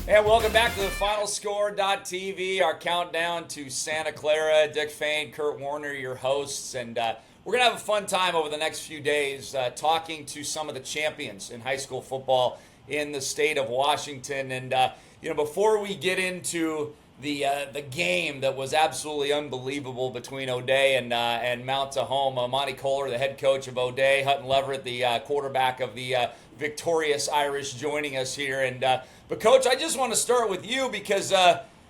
And welcome back to the FinalScore.tv, our countdown to Santa Clara. Dick Fain, Curt Warner, your hosts, and we're going to have a fun time over the next few days talking to some of the champions in high school football in the state of Washington. And, before we get into the game that was absolutely unbelievable between O'Dea and Mount Tahoma, Monty Kohler, the head coach of O'Dea, Hutton Leverett, the quarterback of the victorious Irish, joining us here. And but Coach, I just want to start with you because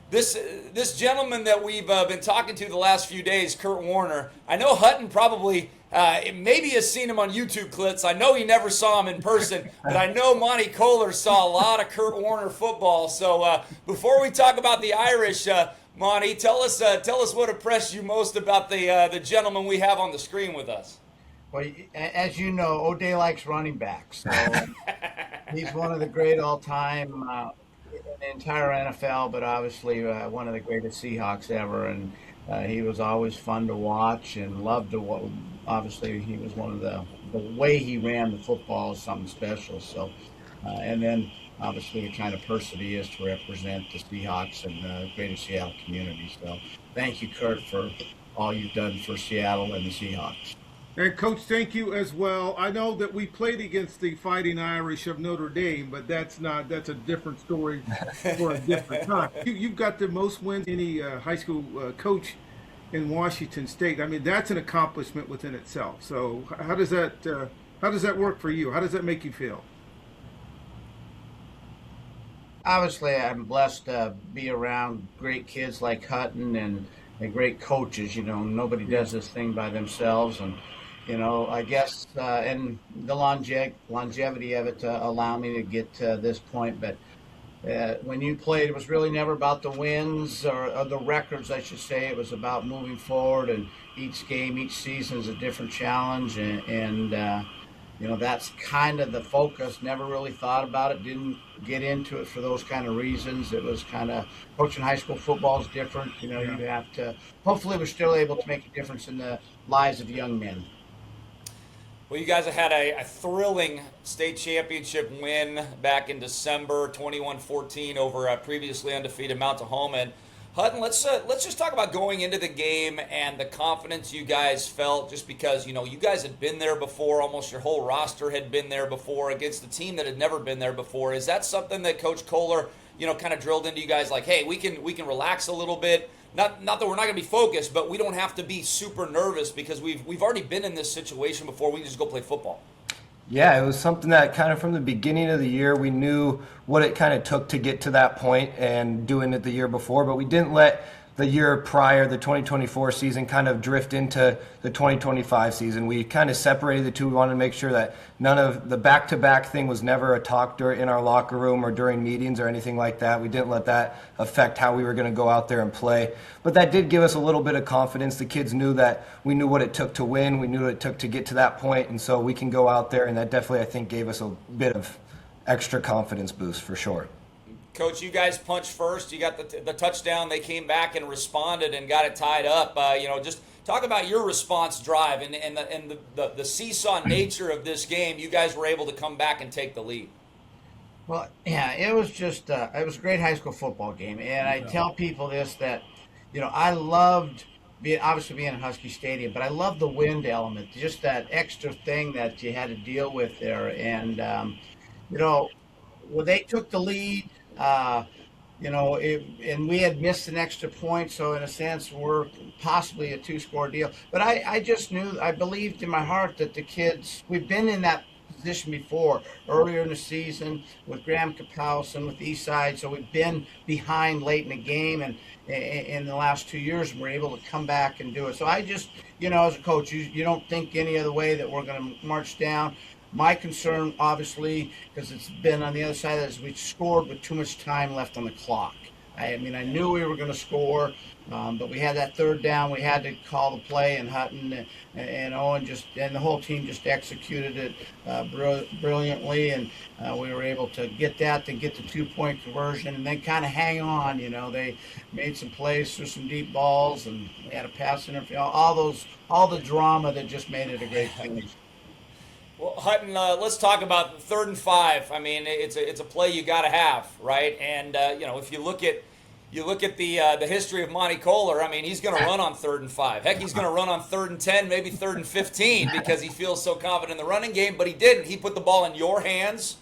this gentleman that we've been talking to the last few days, Curt Warner, I know Hutton probably maybe has seen him on YouTube clips. I know he never saw him in person, but I know Monty Kohler saw a lot of Curt Warner football. So before we talk about the Irish, Monty, tell us what impressed you most about the gentleman we have on the screen with us. Well, as you know, O'Dea likes running backs. So he's one of the great all-time in the entire NFL, but obviously one of the greatest Seahawks ever. And he was always fun to watch and loved to watch. Obviously, he was one of the way he ran the football is something special. So, and then obviously the kind of person he is to represent the Seahawks and the greater Seattle community. So thank you, Curt, for all you've done for Seattle and the Seahawks. And Coach, thank you as well. I know that we played against the Fighting Irish of Notre Dame, but that's a different story for a different time. You've got the most wins any high school coach in Washington State. I mean, that's an accomplishment within itself. So how does that work for you? How does that make you feel? Obviously, I'm blessed to be around great kids like Hutton and great coaches. You know, nobody does this thing by themselves, and I guess and the longevity of it allow me to get to this point. But when you played, it was really never about the wins or the records, I should say. It was about moving forward, and each game, each season is a different challenge, and that's kind of the focus. Never really thought about it, didn't get into it for those kind of reasons. It was kind of, coaching high school football is different. You have to, hopefully we're still able to make a difference in the lives of young men. Well, you guys have had a thrilling state championship win back in December, 21-14 over previously undefeated Mount Tahoma. And Hutton, let's just talk about going into the game and the confidence you guys felt, just because you guys had been there before. Almost your whole roster had been there before against a team that had never been there before. Is that something that Coach Kohler kind of drilled into you guys, like, hey, we can relax a little bit? Not that we're not going to be focused, but we don't have to be super nervous because we've already been in this situation before. We can just go play football. Yeah, it was something that kind of from the beginning of the year, we knew what it kind of took to get to that point and doing it the year before, but we didn't let the year prior, the 2024 season, kind of drift into the 2025 season. We kind of separated the two. We wanted to make sure that none of the back-to-back thing was never a talk in our locker room or during meetings or anything like that. We didn't let that affect how we were going to go out there and play. But that did give us a little bit of confidence. The kids knew that we knew what it took to win. We knew what it took to get to that point, and so we can go out there, and that definitely, I think, gave us a bit of extra confidence boost for sure. Coach, you guys punched first. You got the touchdown. They came back and responded and got it tied up. Just talk about your response drive and the seesaw nature of this game. You guys were able to come back and take the lead. Well, yeah, it was just it was a great high school football game, and I tell people this, that I loved being in Husky Stadium, but I loved the wind element, just that extra thing that you had to deal with there. And when they took the lead. And we had missed an extra point, so in a sense, we're possibly a two-score deal. But I just knew, I believed in my heart that the kids, we've been in that position before, earlier in the season with Graham Kapaus and with Eastside, so we've been behind late in the game, and in the last 2 years, we're able to come back and do it. So I just, as a coach, you don't think any other way that we're going to march down. My concern, obviously, because it's been on the other side, is we scored with too much time left on the clock. I knew we were going to score, but we had that third down. We had to call the play, and Hutton and Owen and the whole team just executed it brilliantly, and we were able to get that, to get the 2-point conversion, and then kind of hang on. They made some plays through some deep balls, and we had a pass interference. All the drama that just made it a great finish. Well, Hutton, let's talk about 3rd and 5. I mean, it's a play you got to have, right? And if you look at the history of Monty Kohler, I mean, he's going to run on 3rd and 5. Heck, he's going to run on 3rd and 10, maybe 3rd and 15, because he feels so confident in the running game. But he didn't. He put the ball in your hands,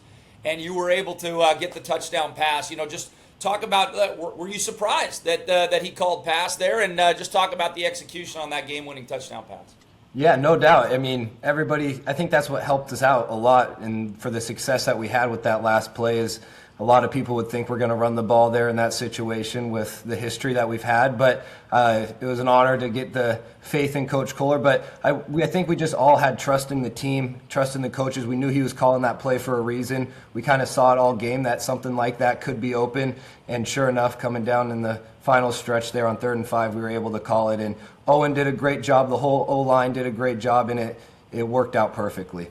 and you were able to get the touchdown pass. Just talk about were you surprised that he called pass there, and just talk about the execution on that game-winning touchdown pass. Yeah, no doubt. I mean, everybody, I think that's what helped us out a lot. And for the success that we had with that last play is a lot of people would think we're going to run the ball there in that situation with the history that we've had. But it was an honor to get the faith in Coach Kohler. But I think we just all had trust in the team, trust in the coaches. We knew he was calling that play for a reason. We kind of saw it all game that something like that could be open. And sure enough, coming down in the final stretch there on 3rd and 5, we were able to call it. And Owen did a great job. The whole O-line did a great job, and it worked out perfectly.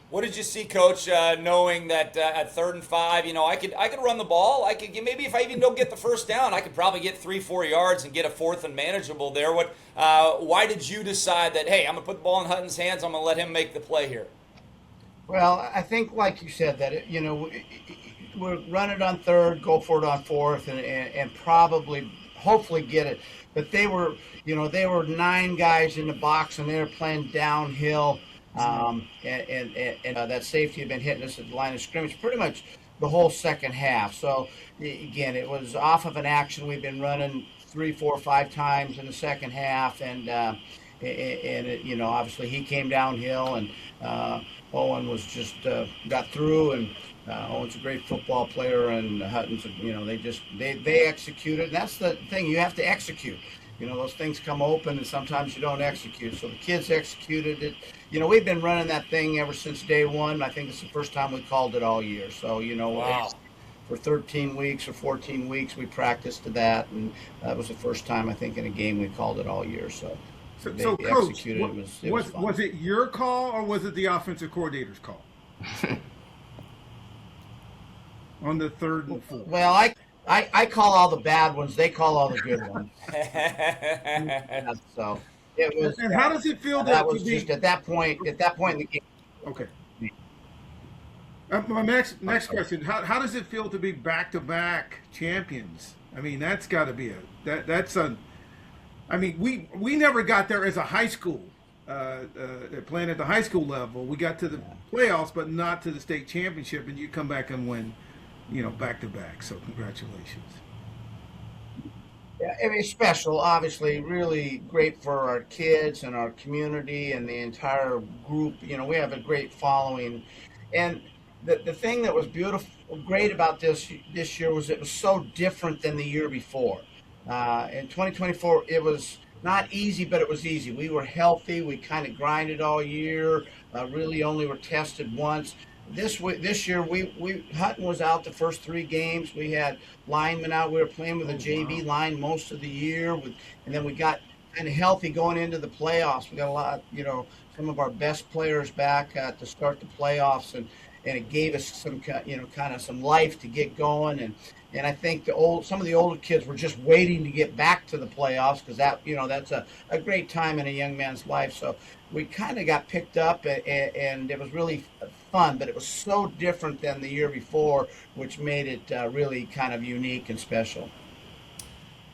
What did you see, Coach, knowing that at 3rd and 5, I could run the ball. I could maybe if I even don't get the first down, I could probably get 3-4 yards and get a 4th and manageable there. Why did you decide that, hey, I'm going to put the ball in Hutton's hands, I'm going to let him make the play here? Well, I think, like you said, that we're run it on 3rd, go for it on 4th, and probably, hopefully get it. But they were 9 guys in the box, and they were playing downhill. And that safety had been hitting us at the line of scrimmage pretty much the whole second half. So, again, it was off of an action we've been running 3, 4, 5 times in the second half. And obviously he came downhill, and Owen was just got through. And Owen's a great football player, and Hutton's, they executed. And that's the thing, you have to execute. Those things come open, and sometimes you don't execute. So the kids executed it. We've been running that thing ever since day one. I think it's the first time we called it all year. So, wow. For 13 weeks or 14 weeks, we practiced to that. And that was the first time, I think, in a game we called it all year. So Coach, executed. Was it your call, or was it the offensive coordinator's call? On the 3rd and 4th. Well, I call all the bad ones. They call all the good ones. So it was. And how does it feel that was just at that point in the game? Okay. My next question: How does it feel to be back-to-back champions? I mean, that's got to be I mean, we never got there as a high school, playing at the high school level. We got to the playoffs, but not to the state championship, and you come back and win. Back to back. So congratulations. Yeah, it's special. Obviously, really great for our kids and our community and the entire group. We have a great following, and the thing that was great about this year was it was so different than the year before. In 2024, it was not easy, but it was easy. We were healthy. We kind of grinded all year. Really, only were tested once. This year, Hutton was out the first 3 games. We had linemen out. We were playing with a JV line most of the year, and then we got kind of healthy going into the playoffs. We got a lot, some of our best players back to start the playoffs, and it gave us some, kind of some life to get going. And I think some of the older kids were just waiting to get back to the playoffs, because that's a great time in a young man's life. So we kind of got picked up, and it was really fun, but it was so different than the year before, which made it really kind of unique and special.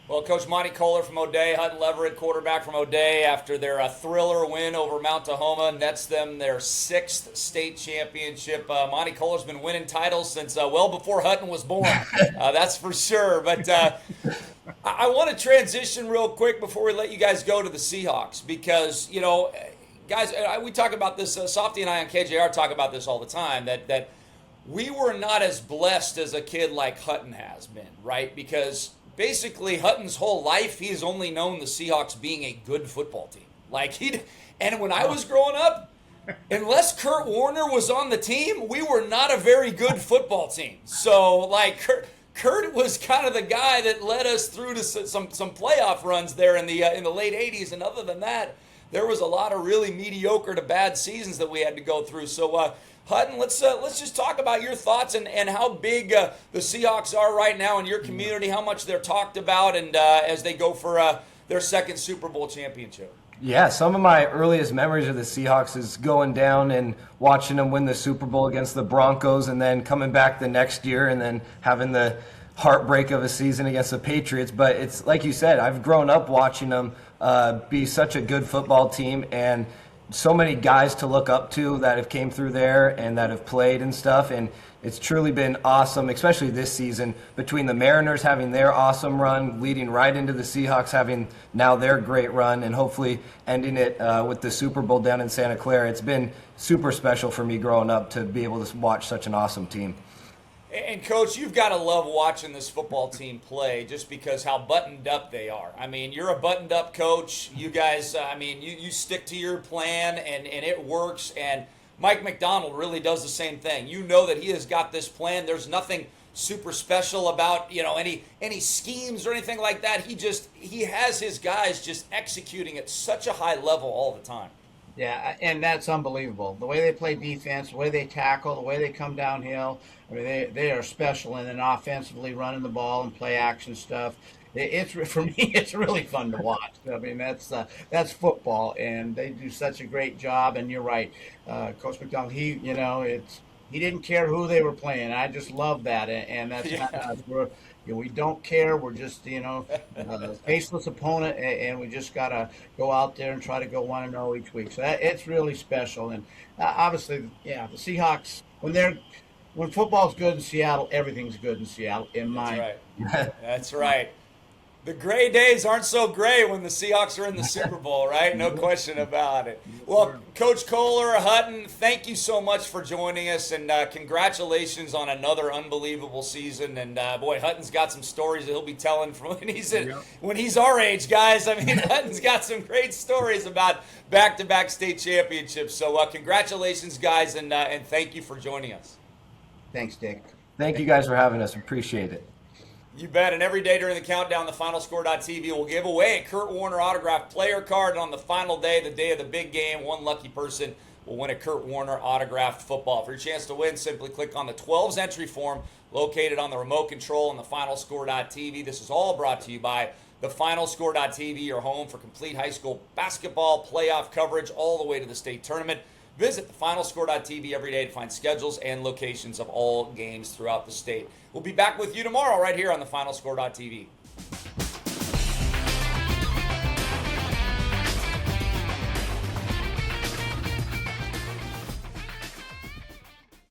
Well, Coach Monty Kohler from O'Day, Hutton Leverett, quarterback from O'Day, after their thriller win over Mount Tahoma, nets them their 6th state championship. Monty Kohler's been winning titles since well before Hutton was born. That's for sure. But I want to transition real quick before we let you guys go to the Seahawks, because, guys, we talk about this, Softy and I on KJR talk about this all the time, that we were not as blessed as a kid like Hutton has been, right? Because basically Hutton's whole life, he's only known the Seahawks being a good football team. And when I was growing up, unless Curt Warner was on the team, we were not a very good football team. So, Curt was kind of the guy that led us through to some playoff runs there in the late 80s. And other than that, there was a lot of really mediocre to bad seasons that we had to go through. So, Hutton, let's just talk about your thoughts and how big the Seahawks are right now in your community, how much they're talked about, and as they go for their 2nd Super Bowl championship. Yeah, some of my earliest memories of the Seahawks is going down and watching them win the Super Bowl against the Broncos and then coming back the next year and then having the heartbreak of a season against the Patriots. But it's like you said, I've grown up watching them be such a good football team and so many guys to look up to that have came through there and that have played and stuff. And it's truly been awesome, especially this season, between the Mariners having their awesome run, leading right into the Seahawks having now their great run, and hopefully ending it with the Super Bowl down in Santa Clara. It's been super special for me growing up to be able to watch such an awesome team. And, Coach, you've got to love watching this football team play just because how buttoned up they are. I mean, you're a buttoned up coach. You guys, you stick to your plan, and it works. And Mike McDonald really does the same thing. You know that he has got this plan. There's nothing super special about, any schemes or anything like that. He has his guys just executing at such a high level all the time. Yeah, and that's unbelievable. The way they play defense, the way they tackle, the way they come downhill. I mean, they are special. And then offensively running the ball and play action stuff. It's for me, it's really fun to watch. I mean, that's football, and they do such a great job. And you're right, Coach McDonald. He didn't care who they were playing. I just love that, and that's not us. We don't care. We're just a faceless opponent, and we just gotta go out there and try to go 1-0 each week. So it's really special. And obviously, the Seahawks when football's good in Seattle, everything's good in Seattle. That's right. That's right. The gray days aren't so gray when the Seahawks are in the Super Bowl, right? No question about it. Well, Coach Kohler, Hutton, thank you so much for joining us, and congratulations on another unbelievable season. And boy, Hutton's got some stories that he'll be telling from when he's our age, guys. I mean, Hutton's got some great stories about back-to-back state championships. So congratulations, guys, and thank you for joining us. Thanks, Dick. Thank you guys for having us. Appreciate it. You bet. And every day during the countdown, the FinalScore.tv will give away a Curt Warner autographed player card. And on the final day, the day of the big game, one lucky person will win a Curt Warner autographed football. For your chance to win, simply click on the 12's entry form located on the remote control on the FinalScore.tv. This is all brought to you by the FinalScore.tv, your home for complete high school basketball playoff coverage all the way to the state tournament. Visit the FinalScore.tv every day to find schedules and locations of all games throughout the state. We'll be back with you tomorrow right here on the FinalScore.tv.